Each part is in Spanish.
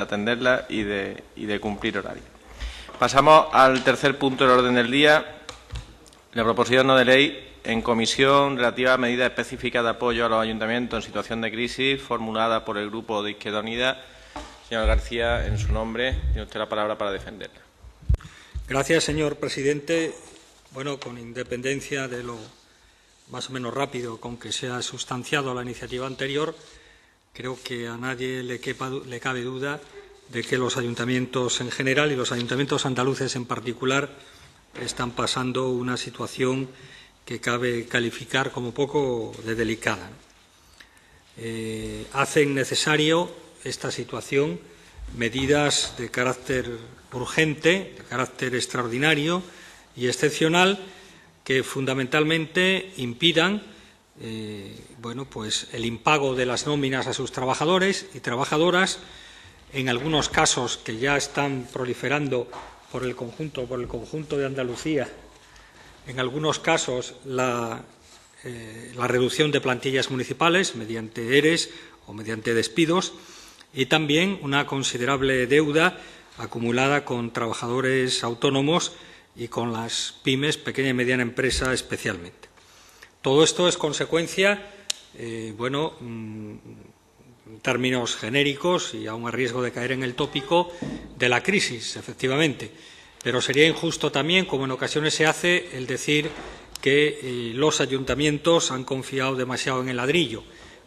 atenderla y de cumplir horario. Pasamos al tercer punto del orden del día, la proposición no de ley en comisión relativa a medidas específicas de apoyo a los ayuntamientos en situación de crisis, formulada por el Grupo de Izquierda Unida. Señor García, en su nombre, tiene usted la palabra para defenderla. Gracias, señor presidente. Bueno, con independencia de lo más o menos rápido con que se ha sustanciado la iniciativa anterior, creo que a nadie le cabe duda de que los ayuntamientos en general y los ayuntamientos andaluces en particular están pasando una situación que cabe calificar como poco de delicada. Hacen necesario esta situación medidas de carácter urgente, de carácter extraordinario y excepcional que fundamentalmente impidan el impago de las nóminas a sus trabajadores y trabajadoras, en algunos casos que ya están proliferando por el conjunto de Andalucía, en algunos casos la reducción de plantillas municipales mediante ERES o mediante despidos, y también una considerable deuda acumulada con trabajadores autónomos y con las pymes, pequeña y mediana empresa especialmente. Todo esto es consecuencia, en términos genéricos y aun a riesgo de caer en el tópico, de la crisis, efectivamente. Pero sería injusto también, como en ocasiones se hace, el decir que los ayuntamientos han confiado demasiado en el ladrillo.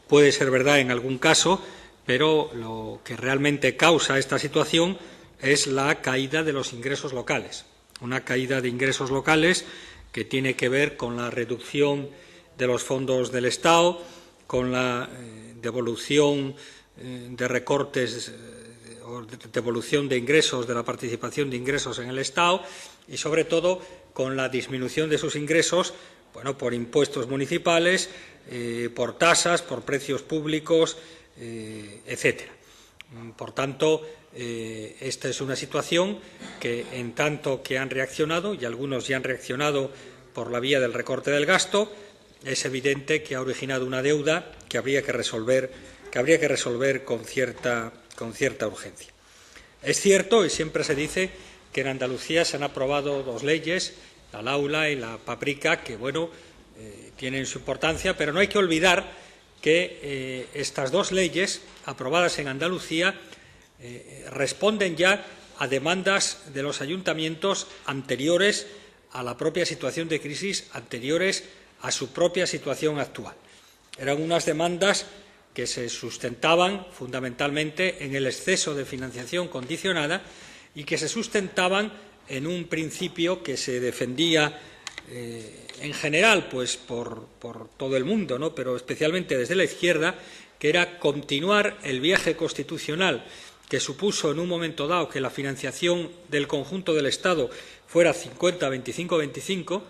Puede ser verdad en algún caso, pero lo que realmente causa esta situación es la caída de los ingresos locales. Una caída de ingresos locales que tiene que ver con la reducción de los fondos del Estado, con la devolución de recortes o devolución de ingresos, de la participación de ingresos en el Estado y, sobre todo, con la disminución de sus ingresos por impuestos municipales, por tasas, por precios públicos, etcétera. Por tanto, esta es una situación que, en tanto que han reaccionado, y algunos ya han reaccionado por la vía del recorte del gasto, es evidente que ha originado una deuda que habría que resolver con cierta urgencia. Es cierto, y siempre se dice, que en Andalucía se han aprobado dos leyes, la LAULA y la PAPRICA, que tienen su importancia, pero no hay que olvidar que estas dos leyes, aprobadas en Andalucía, responden ya a demandas de los ayuntamientos anteriores a la propia situación de crisis, anteriores a su propia situación actual. Eran unas demandas que se sustentaban fundamentalmente en el exceso de financiación condicionada y que se sustentaban en un principio que se defendía en general por todo el mundo, pero especialmente desde la izquierda, que era continuar el viaje constitucional que supuso en un momento dado que la financiación del conjunto del Estado fuera 50-25-25,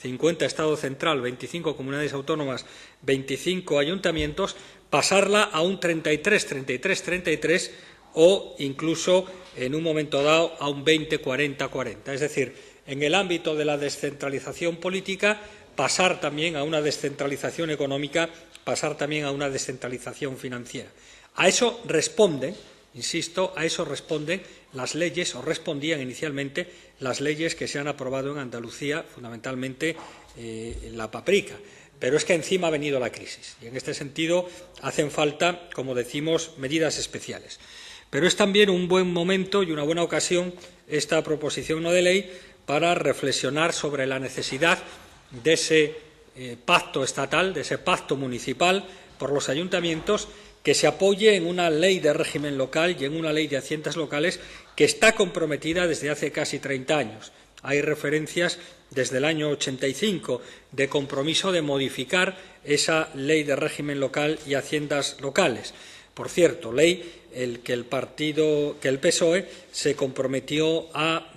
50 Estado central, 25 comunidades autónomas, 25 ayuntamientos, pasarla a un 33-33-33 o incluso en un momento dado a un 20-40-40. Es decir, en el ámbito de la descentralización política, pasar también a una descentralización económica, pasar también a una descentralización financiera. A eso responden, insisto, a eso responden las leyes, o respondían inicialmente las leyes que se han aprobado en Andalucía, fundamentalmente la PAPRICA. Pero es que encima ha venido la crisis y en este sentido hacen falta, como decimos, medidas especiales. Pero es también un buen momento y una buena ocasión esta proposición no de ley para reflexionar sobre la necesidad de ese pacto estatal, de ese pacto municipal por los ayuntamientos, que se apoye en una ley de régimen local y en una ley de haciendas locales que está comprometida desde hace casi 30 años. Hay referencias desde el año 85 de compromiso de modificar esa ley de régimen local y haciendas locales. Por cierto, ley que el PSOE se comprometió a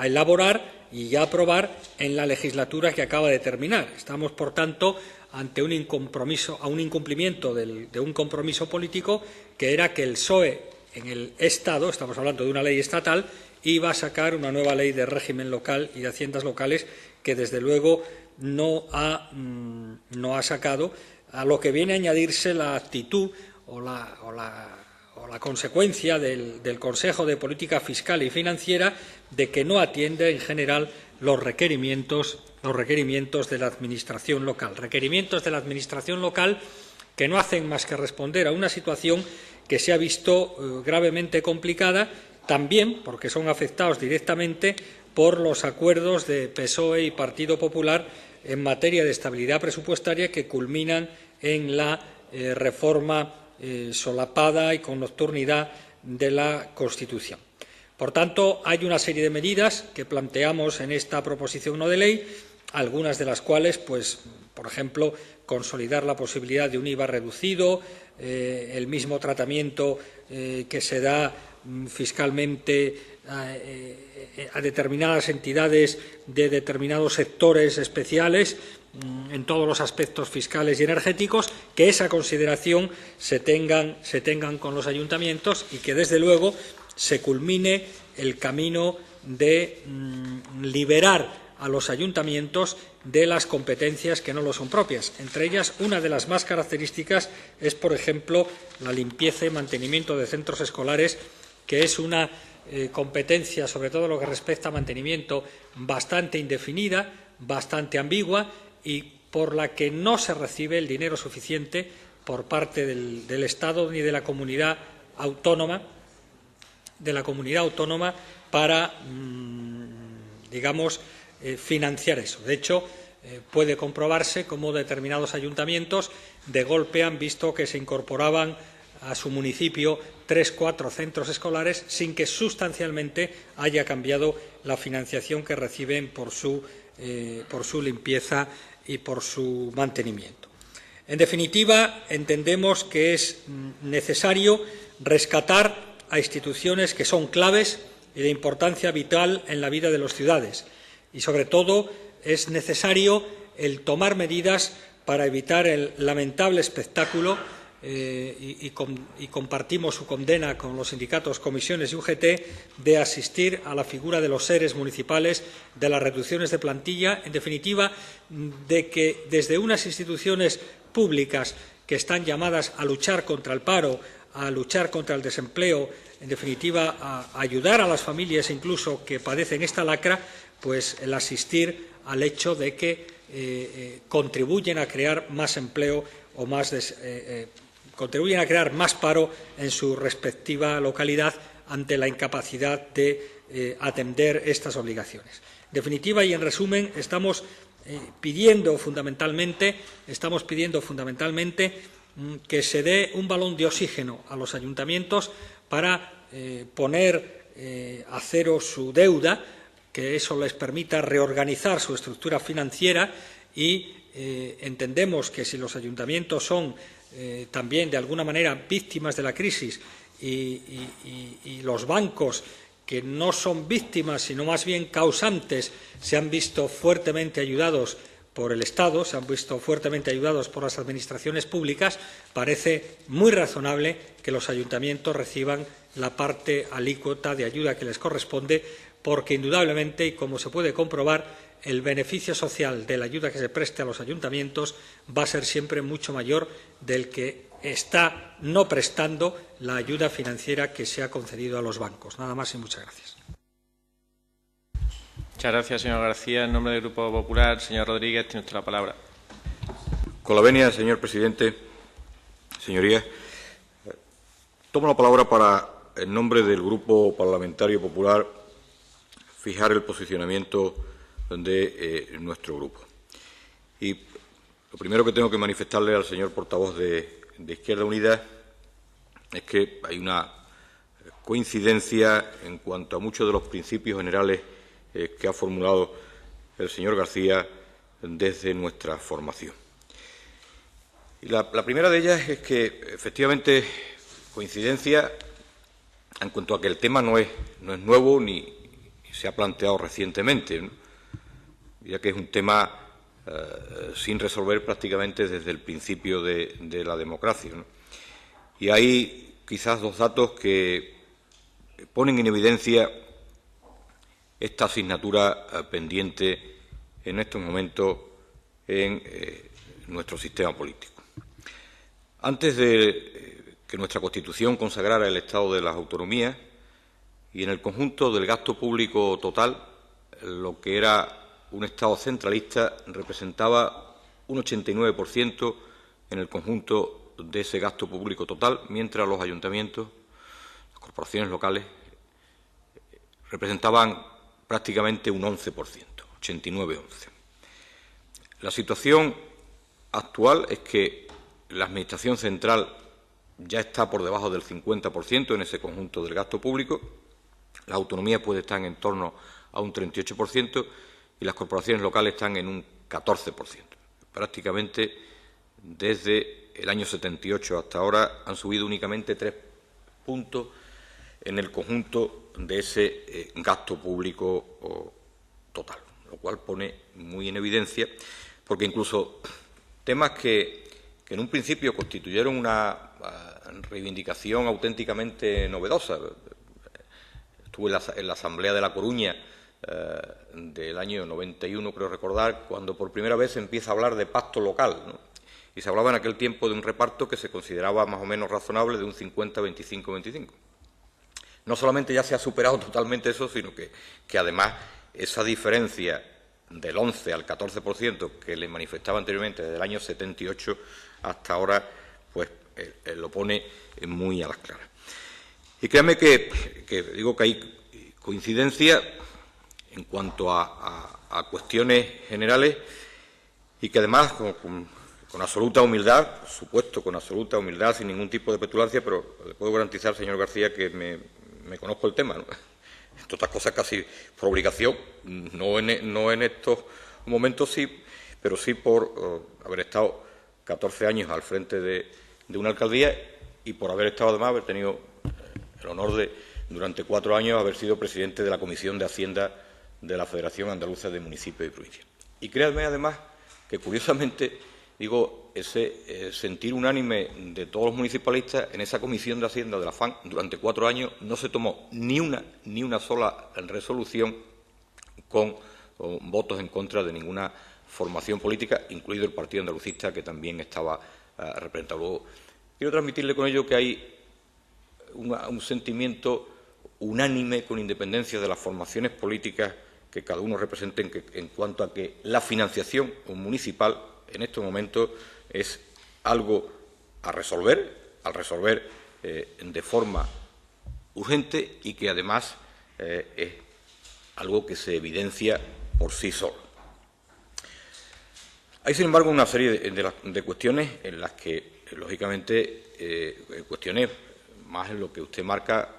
elaborar y a aprobar en la legislatura que acaba de terminar. Estamos, por tanto, ante un incumplimiento de un compromiso político que era que el PSOE en el Estado, estamos hablando de una ley estatal, iba a sacar una nueva ley de régimen local y de haciendas locales que, desde luego, no ha sacado, a lo que viene a añadirse la actitud o o la consecuencia del Consejo de Política Fiscal y Financiera de que no atiende en general los requerimientos de la Administración local. Requerimientos de la Administración local que no hacen más que responder a una situación que se ha visto gravemente complicada, también porque son afectados directamente por los acuerdos de PSOE y Partido Popular en materia de estabilidad presupuestaria que culminan en la reforma solapada y con nocturnidad de la Constitución. Por tanto, hay una serie de medidas que planteamos en esta proposición no de ley, algunas de las cuales, pues, por ejemplo, consolidar la posibilidad de un IVA reducido, el mismo tratamiento que se da fiscalmente a determinadas entidades de determinados sectores especiales en todos los aspectos fiscales y energéticos, que esa consideración se tengan con los ayuntamientos y que, desde luego, se culmine el camino de liberar a los ayuntamientos de las competencias que no lo son propias. Entre ellas, una de las más características es, por ejemplo, la limpieza y mantenimiento de centros escolares, que es una competencia, sobre todo lo que respecta a mantenimiento, bastante indefinida, bastante ambigua y por la que no se recibe el dinero suficiente por parte del Estado ni de la comunidad autónoma, para, digamos, financiar eso. De hecho, puede comprobarse cómo determinados ayuntamientos de golpe han visto que se incorporaban a su municipio 3 o 4 centros escolares sin que sustancialmente haya cambiado la financiación que reciben por su limpieza y por su mantenimiento. En definitiva, entendemos que es necesario rescatar a instituciones que son claves y de importancia vital en la vida de las ciudades y, sobre todo, es necesario el tomar medidas para evitar el lamentable espectáculo y compartimos su condena con los sindicatos, comisiones y UGT de asistir a la figura de los seres municipales, de las reducciones de plantilla, en definitiva, de que desde unas instituciones públicas que están llamadas a luchar contra el paro, a luchar contra el desempleo, en definitiva, a ayudar a las familias incluso que padecen esta lacra, pues el asistir al hecho de que contribuyen a crear más empleo o contribuyen a crear más paro en su respectiva localidad ante la incapacidad de atender estas obligaciones. En definitiva y en resumen, estamos pidiendo fundamentalmente que se dé un balón de oxígeno a los ayuntamientos para poner a cero su deuda, que eso les permita reorganizar su estructura financiera y entendemos que si los ayuntamientos son también de alguna manera víctimas de la crisis y los bancos, que no son víctimas sino más bien causantes, se han visto fuertemente ayudados por el Estado, se han visto fuertemente ayudados por las administraciones públicas, parece muy razonable que los ayuntamientos reciban la parte alícuota de ayuda que les corresponde, porque indudablemente, y como se puede comprobar, el beneficio social de la ayuda que se preste a los ayuntamientos va a ser siempre mucho mayor del que está no prestando la ayuda financiera que se ha concedido a los bancos. Nada más y muchas gracias. Muchas gracias, señor García. En nombre del Grupo Popular, señor Rodríguez, tiene usted la palabra. Con la venia, señor presidente, señorías, tomo la palabra para, en nombre del Grupo Parlamentario Popular, fijar el posicionamiento de nuestro grupo. Y lo primero que tengo que manifestarle al señor portavoz de Izquierda Unida es que hay una coincidencia en cuanto a muchos de los principios generales que ha formulado el señor García desde nuestra formación. Y la primera de ellas es que, efectivamente, coincidencia en cuanto a que el tema no es nuevo ni se ha planteado recientemente, ¿no? Ya que es un tema sin resolver prácticamente desde el principio de la democracia, ¿no? Y hay quizás dos datos que ponen en evidencia esta asignatura pendiente en estos momentos en nuestro sistema político. Antes de que nuestra Constitución consagrara el Estado de las autonomías y en el conjunto del gasto público total, lo que era un Estado centralista representaba un 89% en el conjunto de ese gasto público total, mientras los ayuntamientos, las corporaciones locales, representaban prácticamente un 11%, 89-11%. La situación actual es que la Administración central ya está por debajo del 50% en ese conjunto del gasto público, las autonomías pueden estar en torno a un 38% y las corporaciones locales están en un 14%. Prácticamente desde el año 78 hasta ahora han subido únicamente 3 puntos en el conjunto de ese gasto público total, lo cual pone muy en evidencia, porque incluso temas que en un principio constituyeron una reivindicación auténticamente novedosa. Estuve en la Asamblea de La Coruña del año 91, creo recordar, cuando por primera vez se empieza a hablar de pacto local, ¿no? Y se hablaba en aquel tiempo de un reparto que se consideraba más o menos razonable, de un 50-25-25. No solamente ya se ha superado totalmente eso, sino que además esa diferencia del 11 al 14% que le manifestaba anteriormente desde el año 78 hasta ahora, pues lo pone muy a las claras. Y créanme que digo que hay coincidencia en cuanto a cuestiones generales y que además con absoluta humildad, por supuesto, con absoluta humildad, sin ningún tipo de petulancia, pero le puedo garantizar, señor García, que me conozco el tema, ¿no? Entre otras cosas casi por obligación, no en estos momentos sí, pero sí por haber estado 14 años al frente de una alcaldía y por haber tenido el honor de, durante 4 años, haber sido presidente de la Comisión de Hacienda de la Federación Andaluza de Municipios y Provincias. Y créanme, además, que curiosamente, digo, ese sentir unánime de todos los municipalistas en esa Comisión de Hacienda de la FAN durante 4 años no se tomó ni una sola resolución con votos en contra de ninguna formación política, incluido el Partido Andalucista, que también estaba representado. Luego, quiero transmitirle con ello que hay un sentimiento unánime, con independencia de las formaciones políticas que cada uno represente, en cuanto a que la financiación municipal en estos momentos es algo a resolver de forma urgente y que además es algo que se evidencia por sí solo. Hay, sin embargo, una serie de cuestiones en las que, lógicamente, cuestiones más en lo que usted marca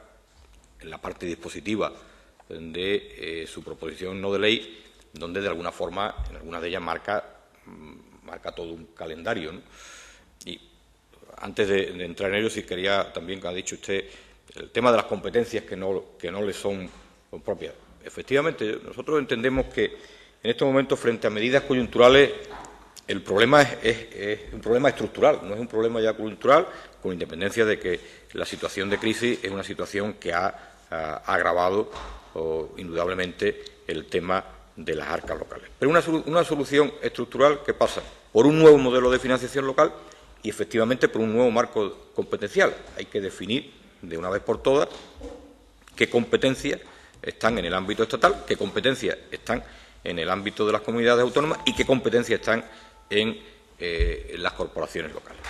en la parte dispositiva de su proposición no de ley, donde de alguna forma, en algunas de ellas marca todo un calendario, ¿no? Y antes de entrar en ello, sí quería también, como ha dicho usted, el tema de las competencias que no le son propias. Efectivamente, nosotros entendemos que en estos momentos, frente a medidas coyunturales, el problema es un problema estructural, no es un problema ya coyuntural, con independencia de que la situación de crisis es una situación que ha agravado indudablemente el tema de las arcas locales. Pero una solución estructural que pasa por un nuevo modelo de financiación local y, efectivamente, por un nuevo marco competencial. Hay que definir de una vez por todas qué competencias están en el ámbito estatal, qué competencias están en el ámbito de las comunidades autónomas y qué competencias están en las corporaciones locales.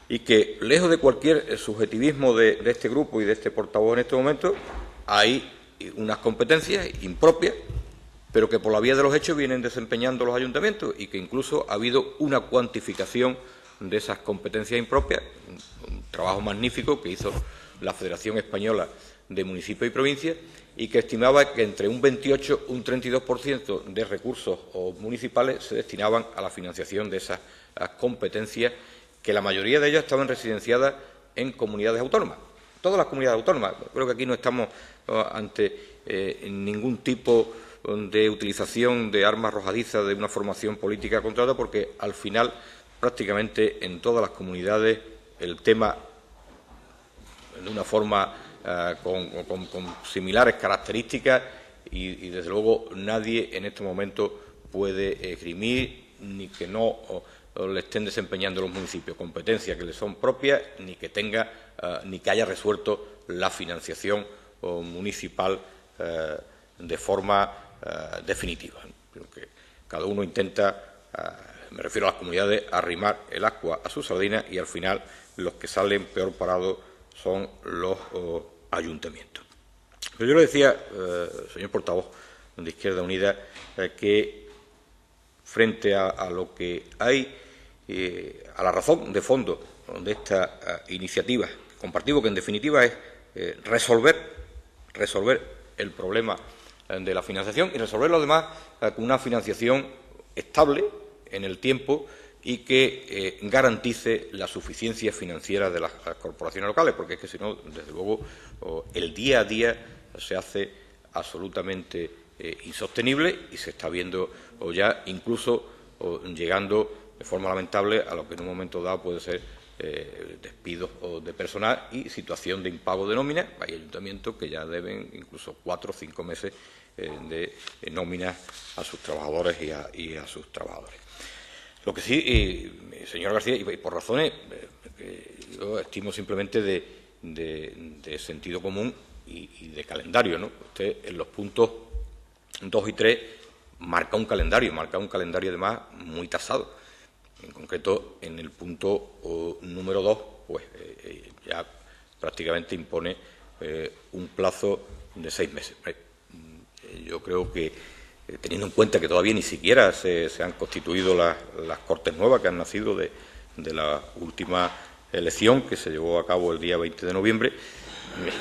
Y que, lejos de cualquier subjetivismo de este grupo y de este portavoz en este momento, hay unas competencias impropias, pero que por la vía de los hechos vienen desempeñando los ayuntamientos y que incluso ha habido una cuantificación de esas competencias impropias, un trabajo magnífico que hizo la Federación Española de Municipios y Provincias, y que estimaba que entre un 28 y un 32% de recursos municipales se destinaban a la financiación de esas competencias, que la mayoría de ellas estaban residenciadas en comunidades autónomas. Todas las comunidades autónomas. Creo que aquí no estamos ante ningún tipo de utilización de armas arrojadizas de una formación política contraria, porque al final, prácticamente en todas las comunidades, el tema, de una forma con similares características, y desde luego nadie en este momento puede esgrimir ni que no le estén desempeñando los municipios competencias que le son propias, ni que tenga ni que haya resuelto la financiación municipal de forma definitiva. Que cada uno intenta, me refiero a las comunidades, arrimar el agua a su sardina y al final los que salen peor parados son los ayuntamientos. Pero yo le decía, señor portavoz de Izquierda Unida, que frente a lo que hay, a la razón de fondo de esta iniciativa, compartimos que en definitiva es resolver el problema de la financiación y resolverlo además con una financiación estable en el tiempo y que garantice la suficiencia financiera de las corporaciones locales, porque es que si no, desde luego, el día a día se hace absolutamente insostenible y se está viendo ya incluso llegando de forma lamentable a lo que en un momento dado puede ser despidos de personal y situación de impago de nóminas. Hay ayuntamientos que ya deben incluso 4 o 5 meses de nóminas a sus trabajadores y a sus trabajadores. Lo que sí, señor García, y por razones que yo estimo simplemente de sentido común y de calendario, ¿no? Usted en los puntos 2 y 3 marca un calendario además muy tasado. En concreto, en el punto número 2, pues ya prácticamente impone un plazo de 6 meses. Yo creo que, teniendo en cuenta que todavía ni siquiera se han constituido las Cortes nuevas que han nacido de la última elección que se llevó a cabo el día 20 de noviembre,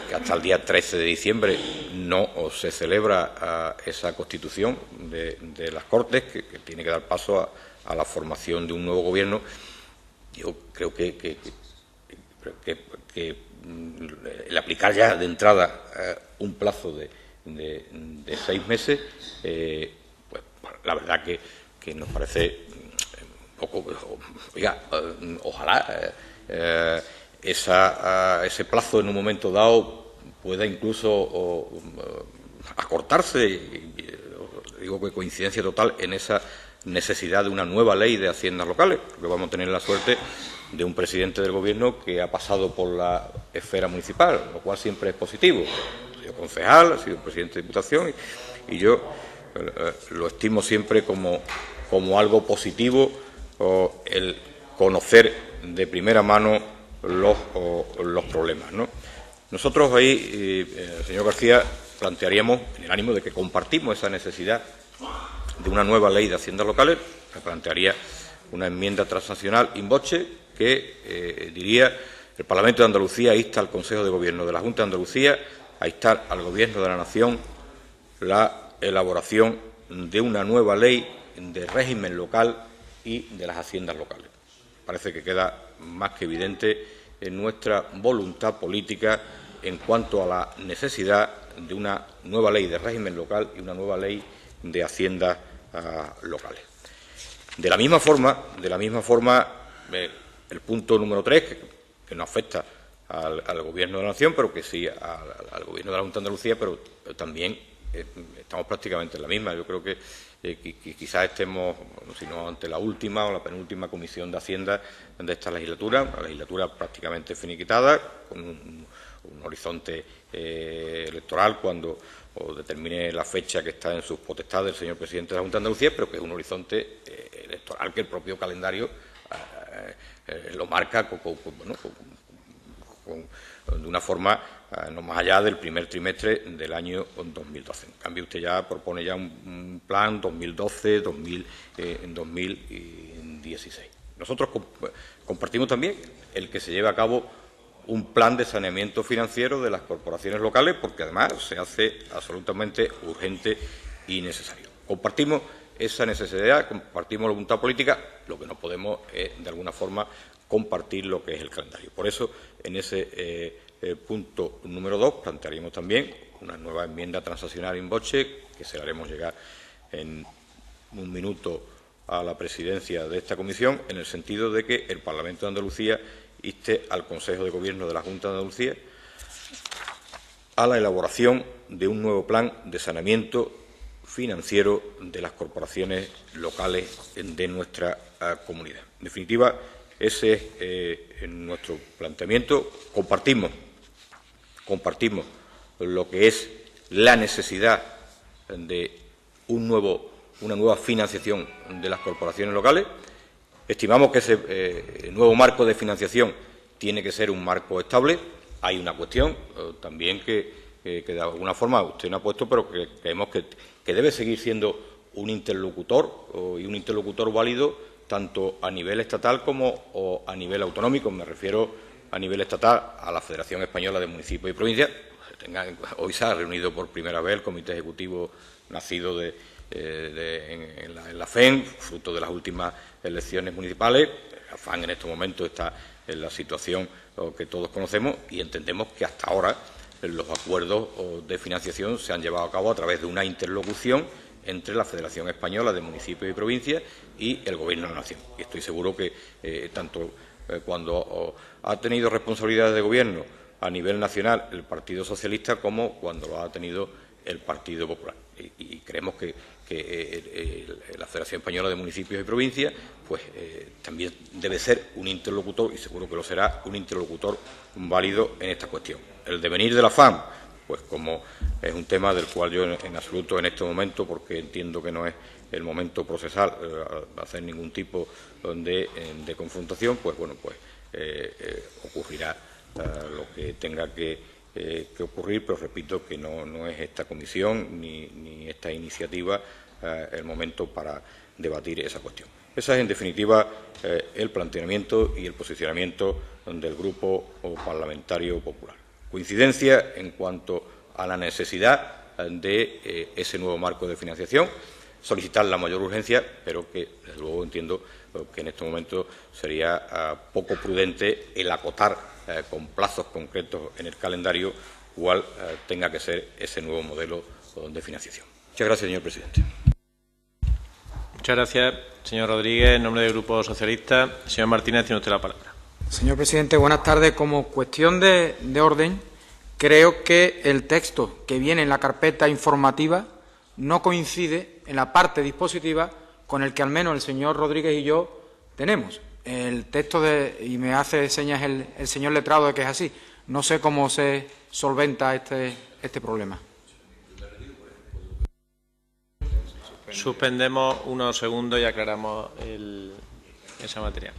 que hasta el día 13 de diciembre no se celebra esa constitución de las Cortes, que tiene que dar paso a la formación de un nuevo gobierno. Yo creo que el aplicar ya de entrada un plazo de 6 meses, pues la verdad que nos parece un poco, oiga, ojalá ese plazo en un momento dado pueda incluso acortarse, digo que coincidencia total en esa necesidad de una nueva ley de haciendas locales, porque vamos a tener la suerte de un presidente del Gobierno que ha pasado por la esfera municipal, lo cual siempre es positivo. Ha sido concejal, ha sido presidente de Diputación y yo lo estimo siempre como algo positivo el conocer de primera mano los problemas, ¿no? Nosotros ahí, señor García, plantearíamos, en el ánimo de que compartimos esa necesidad de una nueva ley de haciendas locales, plantearía una enmienda transaccional in voce que diría: el Parlamento de Andalucía insta al Consejo de Gobierno de la Junta de Andalucía a instar al Gobierno de la Nación la elaboración de una nueva ley de régimen local y de las haciendas locales. Parece que queda más que evidente en nuestra voluntad política en cuanto a la necesidad de una nueva ley de régimen local y una nueva ley de haciendas locales. De la misma forma, el punto número 3, que no afecta al Gobierno de la Nación, pero que sí al Gobierno de la Junta de Andalucía, pero también estamos prácticamente en la misma. Yo creo que quizás estemos, si no ante la última o la penúltima comisión de Hacienda de esta legislatura, una legislatura prácticamente finiquitada, con un horizonte electoral cuando determine la fecha que está en sus potestades el señor presidente de la Junta de Andalucía, pero que es un horizonte electoral que el propio calendario lo marca de una forma no más allá del primer trimestre del año 2012. En cambio, usted ya propone ya un plan 2012-2016. Nosotros compartimos también el que se lleve a cabo un plan de saneamiento financiero de las corporaciones locales, porque además se hace absolutamente urgente y necesario. Compartimos esa necesidad, compartimos la voluntad política, lo que no podemos es, de alguna forma, compartir lo que es el calendario. Por eso, en ese punto número 2, plantearíamos también una nueva enmienda transaccional in voce, que se la haremos llegar en un minuto a la presidencia de esta comisión, en el sentido de que el Parlamento de Andalucía inste al Consejo de Gobierno de la Junta de Andalucía a la elaboración de un nuevo plan de saneamiento financiero de las corporaciones locales de nuestra comunidad. En definitiva, Ese es nuestro planteamiento. Compartimos lo que es la necesidad de una nueva financiación de las corporaciones locales. Estimamos que ese nuevo marco de financiación tiene que ser un marco estable. Hay una cuestión también que de alguna forma usted no ha puesto, pero que creemos que debe seguir siendo un interlocutor y un interlocutor válido tanto a nivel estatal como a nivel autonómico. Me refiero a nivel estatal a la Federación Española de Municipios y Provincias. Hoy se ha reunido por primera vez el Comité Ejecutivo nacido en la FEN, fruto de las últimas elecciones municipales. La FAN en estos momentos está en la situación que todos conocemos y entendemos que hasta ahora los acuerdos de financiación se han llevado a cabo a través de una interlocución entre la Federación Española de Municipios y Provincias y el Gobierno de la Nación. Y estoy seguro que tanto cuando ha tenido responsabilidades de gobierno a nivel nacional el Partido Socialista como cuando lo ha tenido el Partido Popular. Y creemos que la Federación Española de Municipios y Provincias pues, también debe ser un interlocutor, y seguro que lo será, un interlocutor válido en esta cuestión. El devenir de la FAM, pues como es un tema del cual yo en absoluto en este momento, porque entiendo que no es el momento procesal hacer ningún tipo de confrontación, pues bueno, pues ocurrirá lo que tenga que ocurrir, pero repito que no es esta comisión ni esta iniciativa el momento para debatir esa cuestión. Ese es, en definitiva, el planteamiento y el posicionamiento del Grupo Parlamentario Popular. Coincidencia en cuanto a la necesidad de ese nuevo marco de financiación, solicitar la mayor urgencia, pero que, desde luego, entiendo que en este momento sería poco prudente el acotar con plazos concretos en el calendario cuál tenga que ser ese nuevo modelo de financiación. Muchas gracias, señor presidente. Muchas gracias, señor Rodríguez. En nombre del Grupo Socialista, señor Martínez, tiene usted la palabra. Señor presidente, buenas tardes. Como cuestión de orden, creo que el texto que viene en la carpeta informativa no coincide en la parte dispositiva con el que al menos el señor Rodríguez y yo tenemos. El texto y me hace señas el señor letrado de que es así. No sé cómo se solventa este problema. Suspendemos unos segundos y aclaramos esa materia.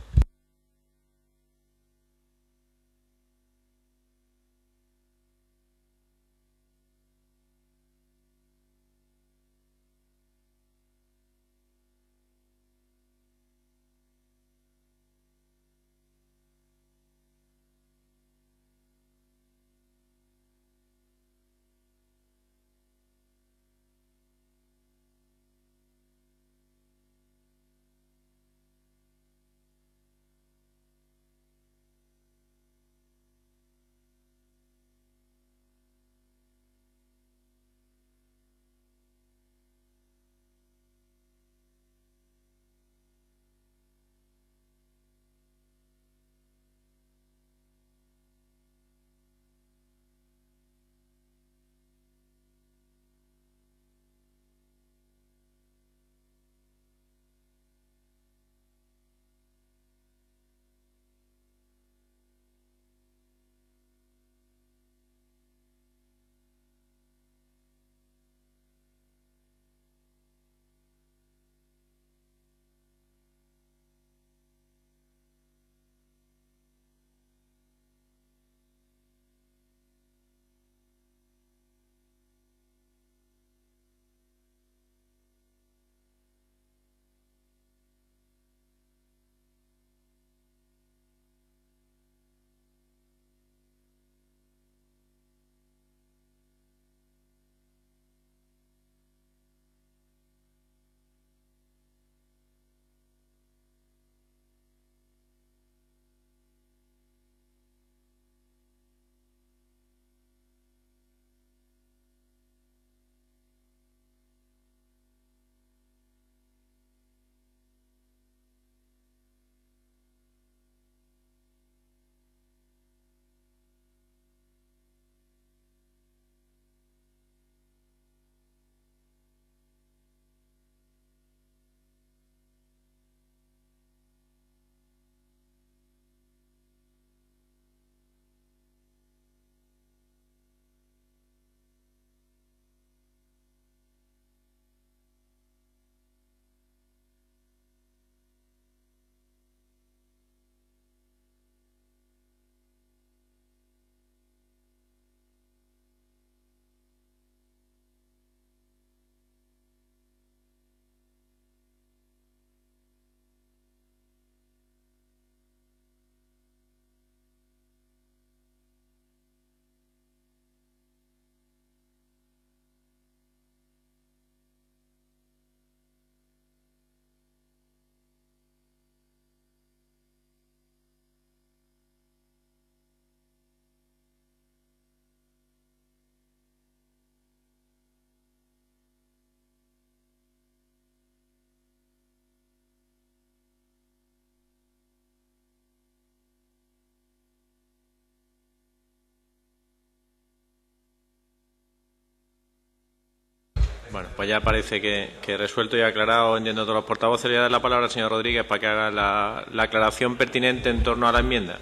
Bueno, pues ya parece que resuelto y aclarado, entiendo todos los portavoces. Le voy a dar la palabra al señor Rodríguez para que haga la aclaración pertinente en torno a la enmienda.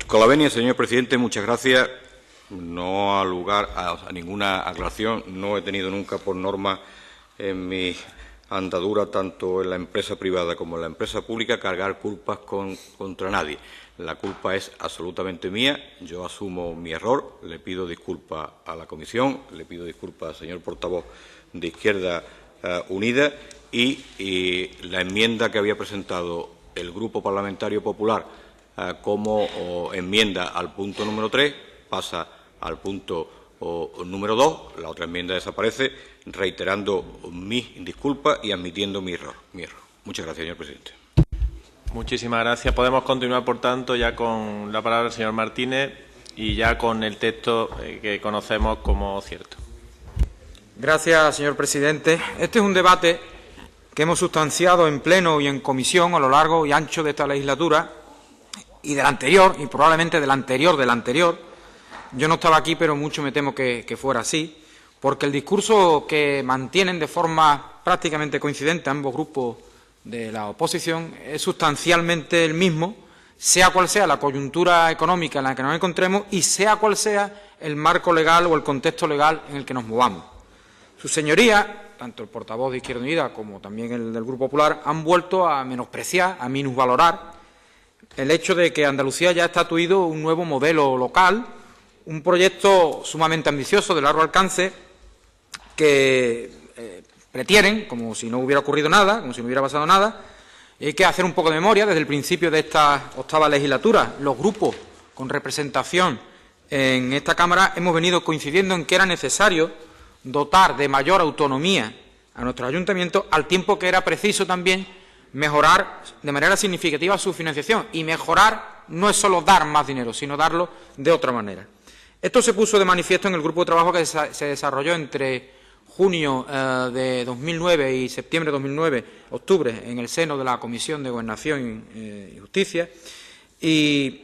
Con la venia, señor presidente, muchas gracias. No ha lugar a ninguna aclaración. No he tenido nunca por norma en mi andadura, tanto en la empresa privada como en la empresa pública, cargar culpas contra nadie. La culpa es absolutamente mía. Yo asumo mi error. Le pido disculpas a la comisión, le pido disculpas al señor portavoz de Izquierda Unida y la enmienda que había presentado el Grupo Parlamentario Popular como enmienda al punto número 3 pasa al punto número 2. La otra enmienda desaparece, reiterando mis disculpas y admitiendo mi error. Muchas gracias, señor presidente. Muchísimas gracias. Podemos continuar, por tanto, ya con la palabra del señor Martínez y ya con el texto que conocemos como cierto. Gracias, señor presidente. Este es un debate que hemos sustanciado en pleno y en comisión a lo largo y ancho de esta legislatura y del anterior, y probablemente del anterior. Yo no estaba aquí, pero mucho me temo que fuera así, porque el discurso que mantienen de forma prácticamente coincidente ambos grupos de la oposición es sustancialmente el mismo, sea cual sea la coyuntura económica en la que nos encontremos y sea cual sea el marco legal o el contexto legal en el que nos movamos. Sus señorías, tanto el portavoz de Izquierda Unida como también el del Grupo Popular, han vuelto a menospreciar, a minusvalorar el hecho de que Andalucía ya ha estatuido un nuevo modelo local, un proyecto sumamente ambicioso, de largo alcance, que pretenden, como si no hubiera ocurrido nada, como si no hubiera pasado nada. Y hay que hacer un poco de memoria. Desde el principio de esta octava legislatura, los grupos con representación en esta Cámara hemos venido coincidiendo en que era necesario dotar de mayor autonomía a nuestros ayuntamientos, al tiempo que era preciso también mejorar de manera significativa su financiación. Y mejorar no es solo dar más dinero, sino darlo de otra manera. Esto se puso de manifiesto en el grupo de trabajo que se desarrolló entre junio de 2009 y septiembre de 2009, octubre, en el seno de la Comisión de Gobernación y Justicia, y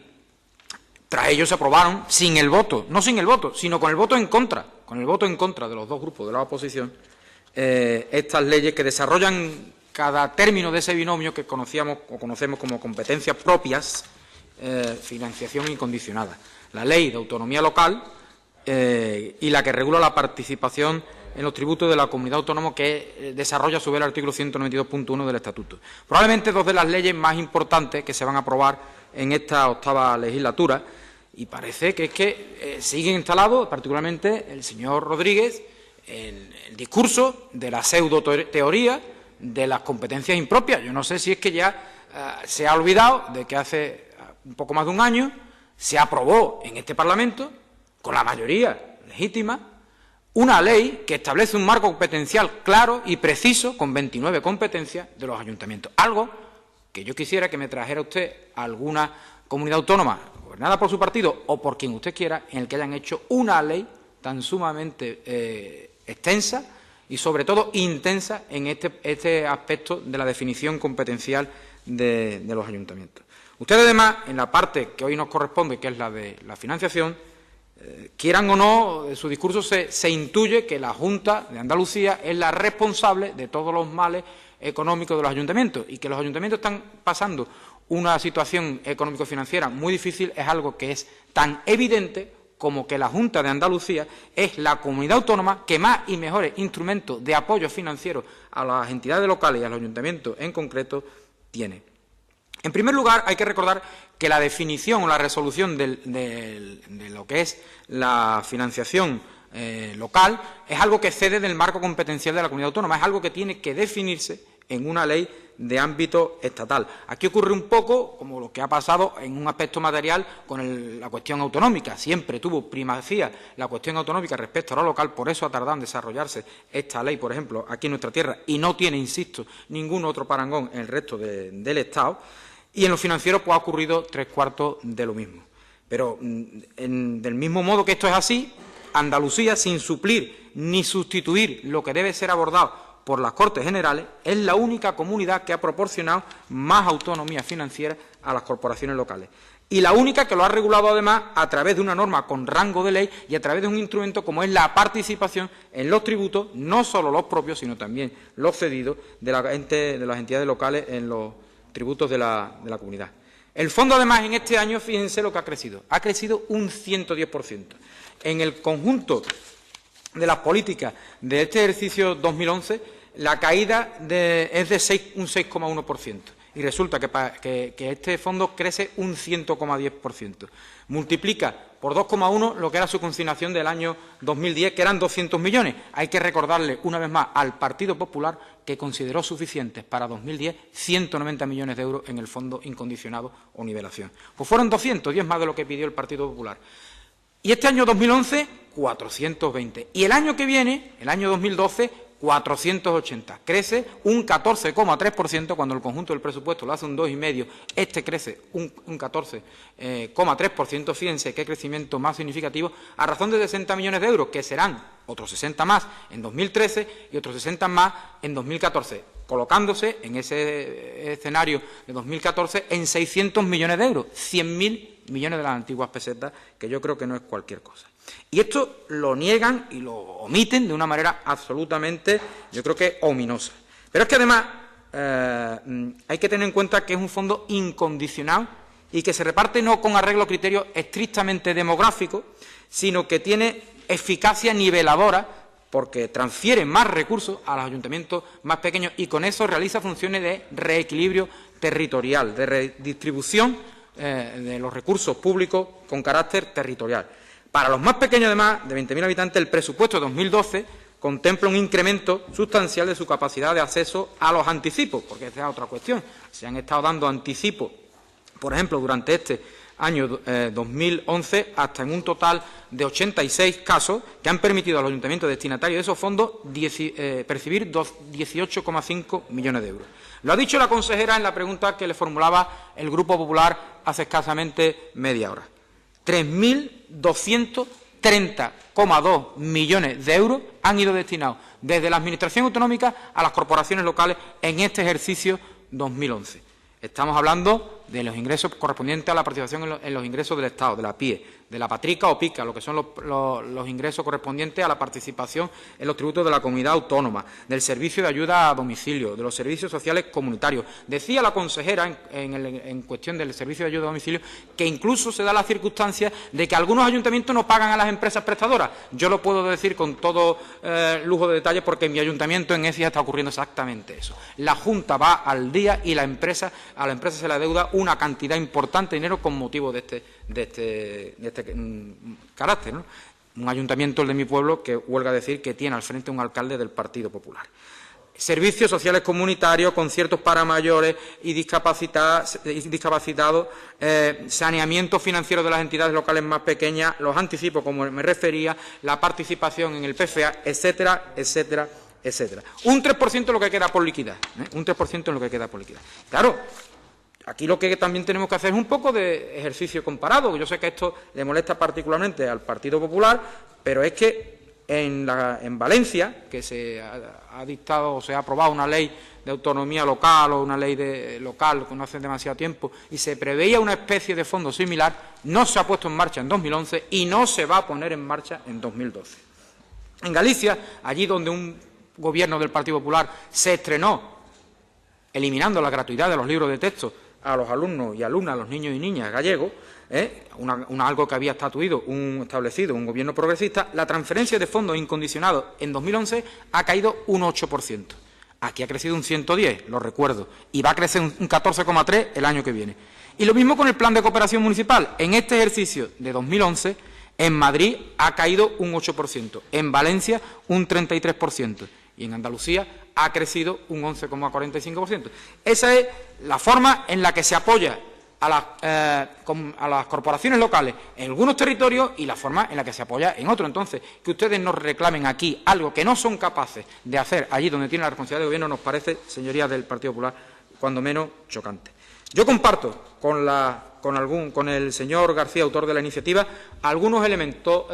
tras ello se aprobaron sin el voto, no sin el voto, sino con el voto en contra de los dos grupos de la oposición, estas leyes que desarrollan cada término de ese binomio que conocemos como competencias propias, financiación incondicionada. La Ley de Autonomía Local y la que regula la participación en los tributos de la comunidad autónoma, que desarrolla a su vez el artículo 192.1 del Estatuto. Probablemente dos de las leyes más importantes que se van a aprobar en esta octava legislatura, y parece que es que siguen instalados, particularmente el señor Rodríguez, el discurso de la pseudo-teoría de las competencias impropias. Yo no sé si es que ya se ha olvidado de que hace un poco más de un año se aprobó en este Parlamento, con la mayoría legítima, una ley que establece un marco competencial claro y preciso, con 29 competencias de los ayuntamientos. Algo que yo quisiera que me trajera usted a alguna comunidad autónoma, gobernada por su partido o por quien usted quiera, en el que hayan hecho una ley tan sumamente extensa y, sobre todo, intensa en este aspecto de la definición competencial de los ayuntamientos. Usted, además, en la parte que hoy nos corresponde, que es la de la financiación, quieran o no, de su discurso se intuye que la Junta de Andalucía es la responsable de todos los males económicos de los ayuntamientos, y que los ayuntamientos están pasando una situación económico-financiera muy difícil es algo que es tan evidente como que la Junta de Andalucía es la comunidad autónoma que más y mejores instrumentos de apoyo financiero a las entidades locales y a los ayuntamientos en concreto tiene. En primer lugar, hay que recordar que la definición o la resolución de lo que es la financiación local es algo que excede del marco competencial de la comunidad autónoma, es algo que tiene que definirse en una ley de ámbito estatal. Aquí ocurre un poco como lo que ha pasado en un aspecto material con la cuestión autonómica. Siempre tuvo primacía la cuestión autonómica respecto a lo local, por eso ha tardado en desarrollarse esta ley, por ejemplo, aquí en nuestra tierra, y no tiene, insisto, ningún otro parangón en el resto del Estado. Y en lo financiero pues ha ocurrido 3/4 de lo mismo. Pero del mismo modo que esto es así, Andalucía, sin suplir ni sustituir lo que debe ser abordado por las Cortes Generales, es la única comunidad que ha proporcionado más autonomía financiera a las corporaciones locales. Y la única que lo ha regulado, además, a través de una norma con rango de ley y a través de un instrumento como es la participación en los tributos, no solo los propios, sino también los cedidos de las entidades locales en los tributos de la comunidad. El fondo, además, en este año, fíjense lo que ha crecido un 110%. En el conjunto de las políticas de este ejercicio 2011, la caída es de un 6,1%. Y resulta que este fondo crece un 100,10%. Multiplica por 2,1 lo que era su consignación del año 2010, que eran 200 millones. Hay que recordarle una vez más al Partido Popular que consideró suficientes para 2010 190 millones de euros en el fondo incondicionado o nivelación. Pues fueron 210 más de lo que pidió el Partido Popular. Y este año 2011, 420. Y el año que viene, el año 2012, 480. Crece un 14,3%, cuando el conjunto del presupuesto lo hace un 2,5%, este crece un 14,3%. Fíjense qué crecimiento más significativo, a razón de 60 millones de euros, que serán otros 60 más en 2013 y otros 60 más en 2014, colocándose en ese escenario de 2014 en 600 millones de euros, 100.000 millones de las antiguas pesetas, que yo creo que no es cualquier cosa. Y esto lo niegan y lo omiten de una manera absolutamente, yo creo que ominosa. Pero es que además hay que tener en cuenta que es un fondo incondicional y que se reparte no con arreglo a criterios estrictamente demográficos, sino que tiene eficacia niveladora, porque transfiere más recursos a los ayuntamientos más pequeños y con eso realiza funciones de reequilibrio territorial, de redistribución de los recursos públicos con carácter territorial. Para los más pequeños, además, de 20.000 habitantes, el presupuesto de 2012 contempla un incremento sustancial de su capacidad de acceso a los anticipos, porque esa es otra cuestión. Se han estado dando anticipos, por ejemplo, durante este año 2011, hasta en un total de 86 casos que han permitido a los ayuntamientos destinatarios de esos fondos percibir 18,5 millones de euros. Lo ha dicho la consejera en la pregunta que le formulaba el Grupo Popular hace escasamente media hora. 3.230,2 millones de euros han ido destinados desde la Administración autonómica a las corporaciones locales en este ejercicio 2011. Estamos hablando de los ingresos correspondientes a la participación en los ingresos del Estado, de la PIE, de la Patrica o PICA, lo que son los ingresos correspondientes a la participación en los tributos de la comunidad autónoma, del servicio de ayuda a domicilio, de los servicios sociales comunitarios. Decía la consejera en cuestión del servicio de ayuda a domicilio que incluso se da la circunstancia de que algunos ayuntamientos no pagan a las empresas prestadoras. Yo lo puedo decir con todo lujo de detalles porque en mi ayuntamiento en Écija está ocurriendo exactamente eso. La Junta va al día y a la empresa se le adeuda una cantidad importante de dinero con motivo de este carácter, ¿no? Un ayuntamiento, el de mi pueblo, que huelga decir que tiene al frente un alcalde del Partido Popular. Servicios sociales comunitarios, conciertos para mayores y discapacitados, saneamiento financiero de las entidades locales más pequeñas, los anticipos, como me refería, la participación en el PFA, etcétera, etcétera, etcétera. Un 3% es lo que queda por liquidar, un 3% es lo que queda por liquidar. Claro, aquí lo que también tenemos que hacer es un poco de ejercicio comparado. Yo sé que esto le molesta particularmente al Partido Popular, pero es que en Valencia, que se ha dictado o se ha aprobado una ley de autonomía local o una ley local que no hace demasiado tiempo y se preveía una especie de fondo similar, no se ha puesto en marcha en 2011 y no se va a poner en marcha en 2012. En Galicia, allí donde un gobierno del Partido Popular se estrenó eliminando la gratuidad de los libros de texto a los alumnos y alumnas, a los niños y niñas gallegos, algo que había establecido un gobierno progresista, la transferencia de fondos incondicionados en 2011 ha caído un 8%. Aquí ha crecido un 110, lo recuerdo, y va a crecer un 14,3 el año que viene. Y lo mismo con el plan de cooperación municipal. En este ejercicio de 2011, en Madrid ha caído un 8%, en Valencia un 33%. Y en Andalucía ha crecido un 11,45%. Esa es la forma en la que se apoya a las corporaciones locales en algunos territorios y la forma en la que se apoya en otros. Entonces, que ustedes nos reclamen aquí algo que no son capaces de hacer allí donde tienen la responsabilidad de gobierno nos parece, señorías del Partido Popular, cuando menos chocante. Yo comparto con el señor García, autor de la iniciativa, algunos elementos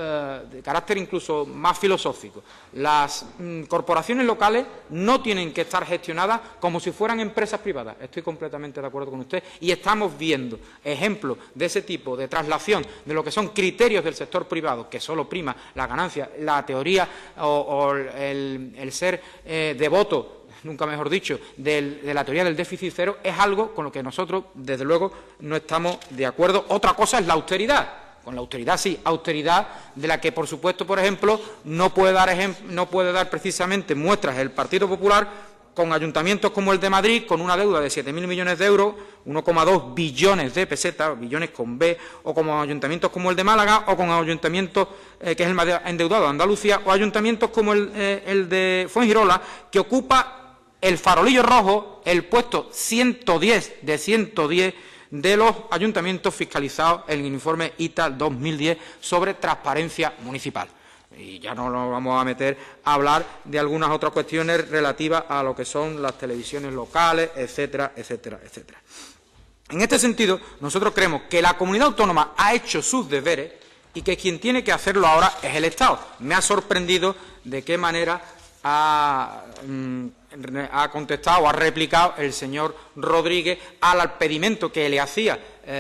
de carácter incluso más filosófico. Las corporaciones locales no tienen que estar gestionadas como si fueran empresas privadas. Estoy completamente de acuerdo con usted y estamos viendo ejemplos de ese tipo de traslación de lo que son criterios del sector privado, que solo prima la ganancia, la teoría o el ser devoto, nunca mejor dicho, de la teoría del déficit cero, es algo con lo que nosotros, desde luego, no estamos de acuerdo. Otra cosa es la austeridad. Con la austeridad sí, austeridad de la que, por supuesto, por ejemplo, no puede dar precisamente muestras el Partido Popular con ayuntamientos como el de Madrid, con una deuda de 7.000 millones de euros, 1,2 billones de pesetas, billones con B, o como ayuntamientos como el de Málaga, o con ayuntamientos, que es el más endeudado de Andalucía, o ayuntamientos como el de Fuengirola, que ocupa el farolillo rojo, el puesto 110 de 110 de los ayuntamientos fiscalizados en el informe ITA 2010 sobre transparencia municipal. Y ya no nos vamos a meter a hablar de algunas otras cuestiones relativas a lo que son las televisiones locales, etcétera, etcétera, etcétera. En este sentido, nosotros creemos que la comunidad autónoma ha hecho sus deberes y que quien tiene que hacerlo ahora es el Estado. Me ha sorprendido de qué manera ha contestado o ha replicado el señor Rodríguez al pedimento que le hacía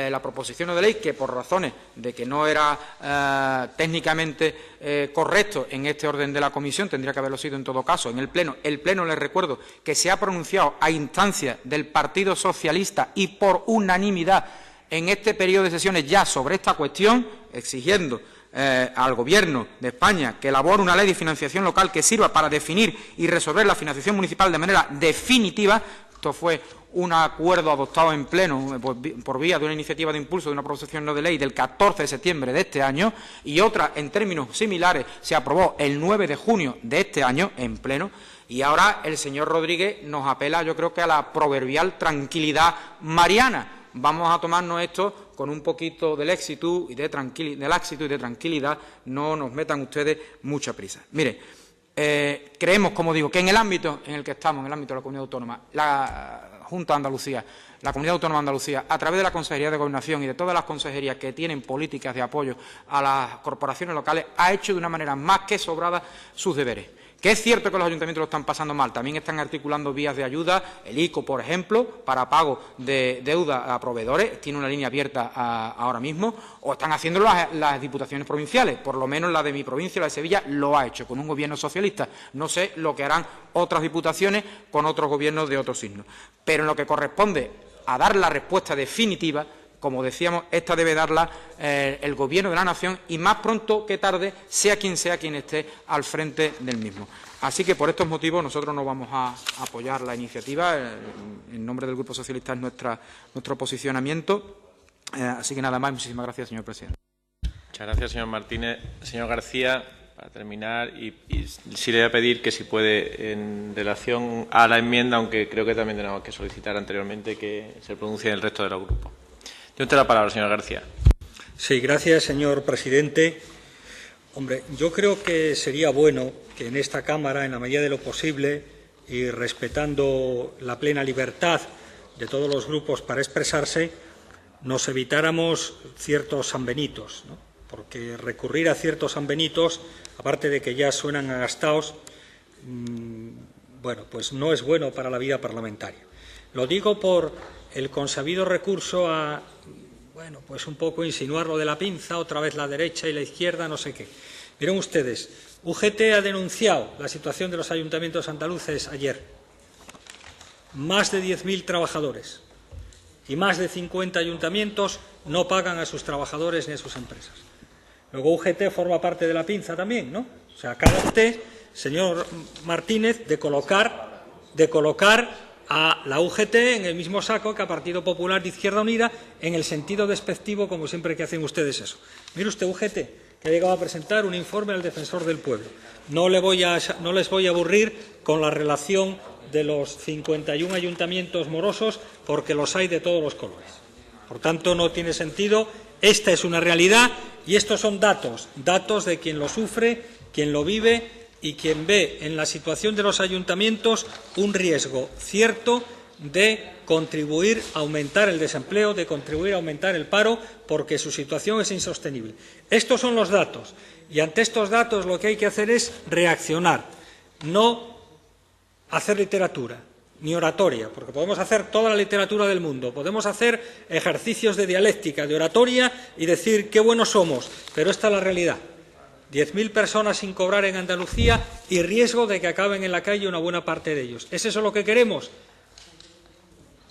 la proposición de ley, que por razones de que no era técnicamente correcto en este orden de la comisión, tendría que haberlo sido en todo caso en el Pleno. El Pleno, les recuerdo, que se ha pronunciado a instancia del Partido Socialista y por unanimidad en este periodo de sesiones ya sobre esta cuestión, exigiendo al Gobierno de España que elabore una ley de financiación local que sirva para definir y resolver la financiación municipal de manera definitiva. Esto fue un acuerdo adoptado en pleno por vía de una iniciativa de impulso de una proposición no de ley del 14 de septiembre de este año, y otra en términos similares se aprobó el 9 de junio de este año en pleno. Y ahora el señor Rodríguez nos apela, yo creo que a la proverbial tranquilidad mariana. Vamos a tomarnos esto con un poquito de laxitud y de tranquilidad, no nos metan ustedes mucha prisa. Mire, creemos, como digo, que en el ámbito en el que estamos, en el ámbito de la Comunidad Autónoma, la Junta de Andalucía, la Comunidad Autónoma de Andalucía, a través de la Consejería de Gobernación y de todas las consejerías que tienen políticas de apoyo a las corporaciones locales, ha hecho de una manera más que sobrada sus deberes. Que es cierto que los ayuntamientos lo están pasando mal, también están articulando vías de ayuda, el ICO, por ejemplo, para pago de deuda a proveedores, tiene una línea abierta ahora mismo, o están haciéndolo las diputaciones provinciales, por lo menos la de mi provincia, la de Sevilla, lo ha hecho con un gobierno socialista. No sé lo que harán otras diputaciones con otros gobiernos de otros signos. Pero en lo que corresponde a dar la respuesta definitiva, como decíamos, esta debe darla el Gobierno de la Nación y más pronto que tarde, sea quien esté al frente del mismo. Así que por estos motivos nosotros no vamos a apoyar la iniciativa. En nombre del Grupo Socialista es nuestro posicionamiento. Así que nada más. Muchísimas gracias, señor presidente. Muchas gracias, señor Martínez. Señor García, para terminar, y sí le voy a pedir que si puede, en relación a la enmienda, aunque creo que también tenemos que solicitar anteriormente que se pronuncie el resto de los grupos. Tiene usted la palabra, señor García. Sí, gracias, señor presidente. Hombre, yo creo que sería bueno que en esta Cámara, en la medida de lo posible, y respetando la plena libertad de todos los grupos para expresarse, nos evitáramos ciertos sanbenitos, ¿no? Porque recurrir a ciertos sanbenitos, aparte de que ya suenan agastados, bueno, pues no es bueno para la vida parlamentaria. Lo digo por el consabido recurso a, bueno, pues un poco insinuar lo de la pinza, otra vez la derecha y la izquierda, no sé qué. Miren ustedes, UGT ha denunciado la situación de los ayuntamientos andaluces ayer. Más de 10.000 trabajadores y más de 50 ayuntamientos no pagan a sus trabajadores ni a sus empresas. Luego UGT forma parte de la pinza también, ¿no? O sea, acaba usted, señor Martínez, de colocar a la UGT en el mismo saco que a Partido Popular de Izquierda Unida, en el sentido despectivo, como siempre que hacen ustedes eso. Mire usted, UGT, que ha llegado a presentar un informe al Defensor del Pueblo. No les voy a aburrir con la relación de los 51 ayuntamientos morosos, porque los hay de todos los colores. Por tanto, no tiene sentido. Esta es una realidad y estos son datos de quien lo sufre, quien lo vive y quien ve en la situación de los ayuntamientos un riesgo cierto de contribuir a aumentar el desempleo, de contribuir a aumentar el paro, porque su situación es insostenible. Estos son los datos, y ante estos datos lo que hay que hacer es reaccionar, no hacer literatura, ni oratoria, porque podemos hacer toda la literatura del mundo, podemos hacer ejercicios de dialéctica, de oratoria y decir qué buenos somos, pero esta es la realidad. 10.000 personas sin cobrar en Andalucía y riesgo de que acaben en la calle una buena parte de ellos. ¿Es eso lo que queremos?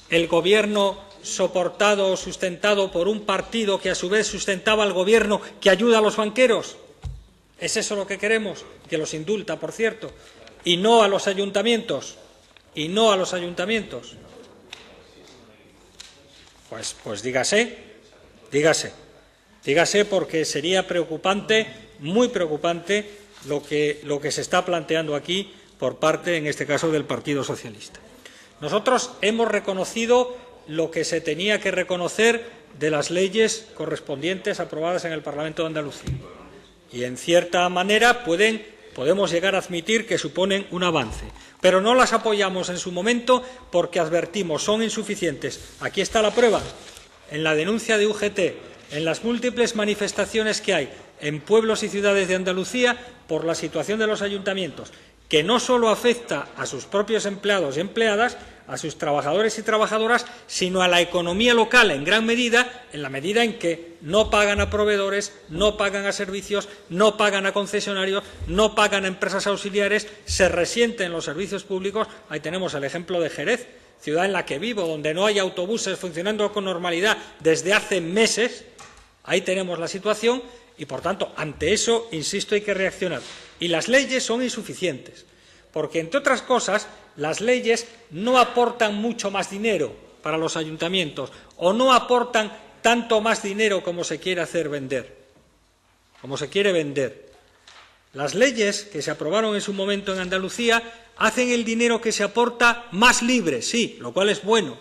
El gobierno soportado o sustentado por un partido que a su vez sustentaba al gobierno que ayuda a los banqueros. ¿Es eso lo que queremos? Que los indulta, por cierto, y no a los ayuntamientos. Y no a los ayuntamientos. Pues dígase, porque sería preocupante, muy preocupante, lo que se está planteando aquí por parte, en este caso, del Partido Socialista. Nosotros hemos reconocido lo que se tenía que reconocer de las leyes correspondientes aprobadas en el Parlamento de Andalucía. Y, en cierta manera, podemos llegar a admitir que suponen un avance. Pero no las apoyamos en su momento porque advertimos son insuficientes. Aquí está la prueba, en la denuncia de UGT, en las múltiples manifestaciones que hay en pueblos y ciudades de Andalucía por la situación de los ayuntamientos, que no solo afecta a sus propios empleados y empleadas, a sus trabajadores y trabajadoras, sino a la economía local en gran medida, en la medida en que no pagan a proveedores, no pagan a servicios, no pagan a concesionarios, no pagan a empresas auxiliares, se resienten los servicios públicos. Ahí tenemos el ejemplo de Jerez, ciudad en la que vivo, donde no hay autobuses funcionando con normalidad desde hace meses. Ahí tenemos la situación y, por tanto, ante eso, insisto, hay que reaccionar. Y las leyes son insuficientes, porque, entre otras cosas, las leyes no aportan mucho más dinero para los ayuntamientos o no aportan tanto más dinero como se quiere hacer vender, como se quiere vender. Las leyes que se aprobaron en su momento en Andalucía hacen el dinero que se aporta más libre, sí, lo cual es bueno,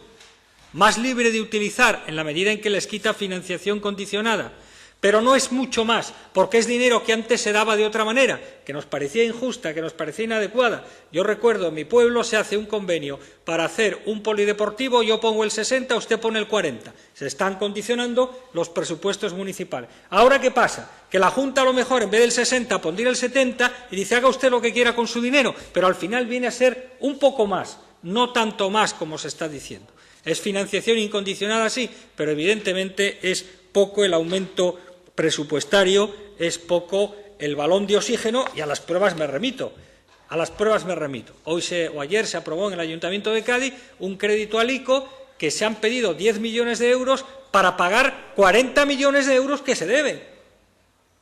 más libre de utilizar en la medida en que les quita financiación condicionada. Pero no es mucho más, porque es dinero que antes se daba de otra manera, que nos parecía injusta, que nos parecía inadecuada. Yo recuerdo, en mi pueblo se hace un convenio para hacer un polideportivo, yo pongo el 60, usted pone el 40. Se están condicionando los presupuestos municipales. ¿Ahora qué pasa? Que la Junta, a lo mejor, en vez del 60, pondría el 70 y dice, haga usted lo que quiera con su dinero, pero al final viene a ser un poco más, no tanto más como se está diciendo. Es financiación incondicionada, sí, pero evidentemente es poco el aumento presupuestario, es poco el balón de oxígeno, y a las pruebas me remito. Ayer se aprobó en el Ayuntamiento de Cádiz un crédito al ICO que se han pedido 10 millones de euros para pagar 40 millones de euros que se deben.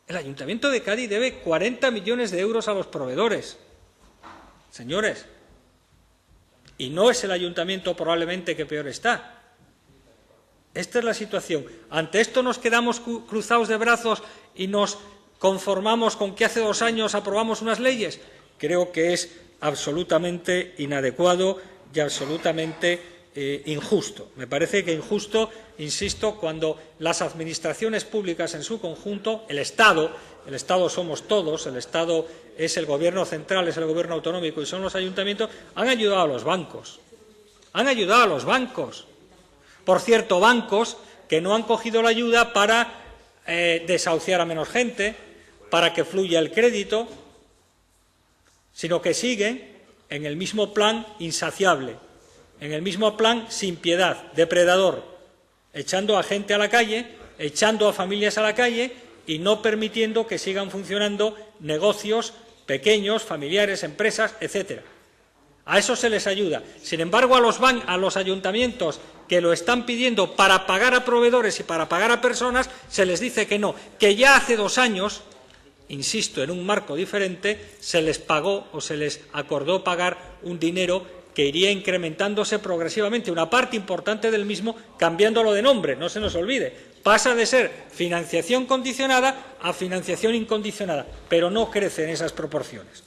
El Ayuntamiento de Cádiz debe 40 millones de euros a los proveedores. Señores, y no es el ayuntamiento probablemente que peor está. Esta es la situación. Ante esto nos quedamos cruzados de brazos y nos conformamos con que hace 2 años aprobamos unas leyes. Creo que es absolutamente inadecuado y absolutamente injusto. Me parece que injusto, insisto, cuando las administraciones públicas en su conjunto, el Estado somos todos, el Estado es el gobierno central, es el gobierno autonómico y son los ayuntamientos, han ayudado a los bancos. Por cierto, bancos que no han cogido la ayuda para desahuciar a menos gente, para que fluya el crédito, sino que siguen en el mismo plan insaciable, en el mismo plan sin piedad, depredador, echando a gente a la calle, echando a familias a la calle y no permitiendo que sigan funcionando negocios pequeños, familiares, empresas, etcétera. A eso se les ayuda. Sin embargo, a los ayuntamientos que lo están pidiendo para pagar a proveedores y para pagar a personas, se les dice que no, que ya hace 2 años, insisto, en un marco diferente, se les pagó o se les acordó pagar un dinero que iría incrementándose progresivamente, una parte importante del mismo cambiándolo de nombre, no se nos olvide. Pasa de ser financiación condicionada a financiación incondicionada, pero no crece en esas proporciones.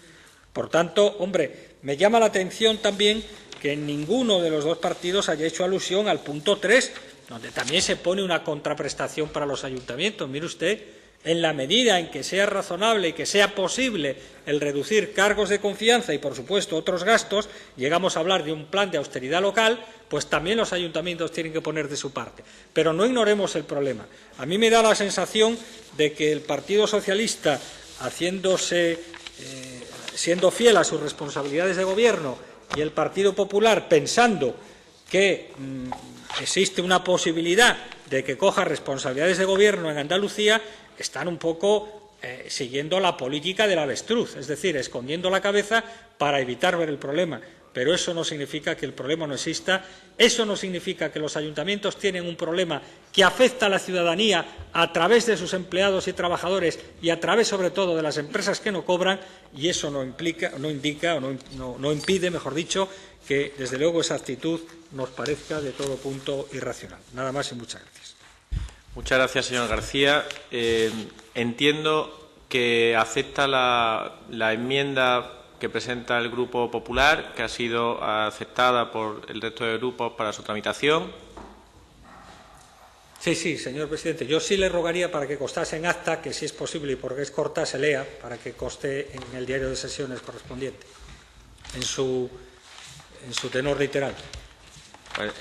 Por tanto, hombre, me llama la atención también que ninguno de los 2 partidos haya hecho alusión al punto 3, donde también se pone una contraprestación para los ayuntamientos. Mire usted en la medida en que sea razonable y que sea posible el reducir cargos de confianza y, por supuesto, otros gastos, llegamos a hablar de un plan de austeridad local, pues también los ayuntamientos tienen que poner de su parte. Pero no ignoremos el problema. A mí me da la sensación de que el Partido Socialista, siendo fiel a sus responsabilidades de gobierno, y el Partido Popular, pensando que existe una posibilidad de que coja responsabilidades de gobierno en Andalucía, están un poco siguiendo la política del avestruz, es decir, escondiendo la cabeza para evitar ver el problema. Pero eso no significa que el problema no exista, eso no significa que los ayuntamientos tienen un problema que afecta a la ciudadanía a través de sus empleados y trabajadores y a través, sobre todo, de las empresas que no cobran, y eso no impide, mejor dicho, que, desde luego, esa actitud nos parezca de todo punto irracional. Nada más y muchas gracias. Muchas gracias, señor García. Entiendo que acepta la enmienda que presenta el Grupo Popular, que ha sido aceptada por el resto de grupos para su tramitación. Sí, señor presidente. Yo sí le rogaría para que constase en acta, que si es posible y porque es corta se lea, para que conste en el diario de sesiones correspondiente, en su tenor literal.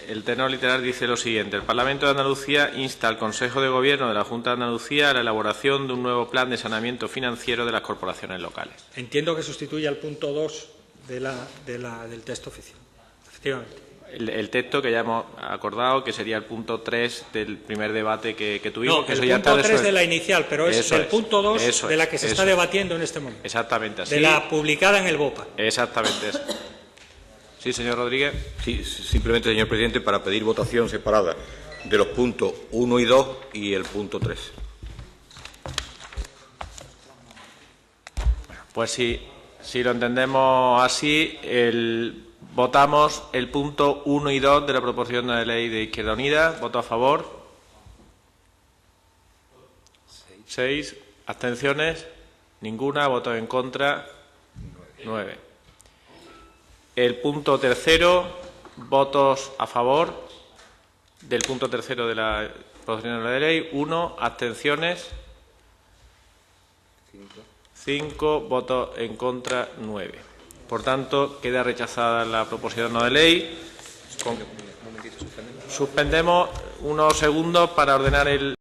El tenor literal dice lo siguiente: el Parlamento de Andalucía insta al Consejo de Gobierno de la Junta de Andalucía a la elaboración de un nuevo plan de saneamiento financiero de las corporaciones locales. Entiendo que sustituye al punto 2 del texto oficial. Efectivamente. El texto que ya hemos acordado, que sería el punto 3 del primer debate que tuvimos. No, que el eso ya punto está 3 de la inicial, pero es el punto 2 eso de la que se está debatiendo en este momento. Exactamente así. De la publicada en el BOPA. Exactamente eso. Sí, señor Rodríguez. Sí, simplemente, señor presidente, para pedir votación separada de los puntos 1 y 2 y el punto 3. Pues si lo entendemos así, votamos el punto 1 y 2 de la proposición de ley de Izquierda Unida. ¿Voto a favor? 6. ¿Abstenciones? Ninguna. ¿Votos en contra? 9. El punto tercero, votos a favor del punto tercero de la proposición de ley. 1. Abstenciones. 5. Votos en contra. 9. Por tanto, queda rechazada la proposición no de ley. Suspendemos unos segundos para ordenar el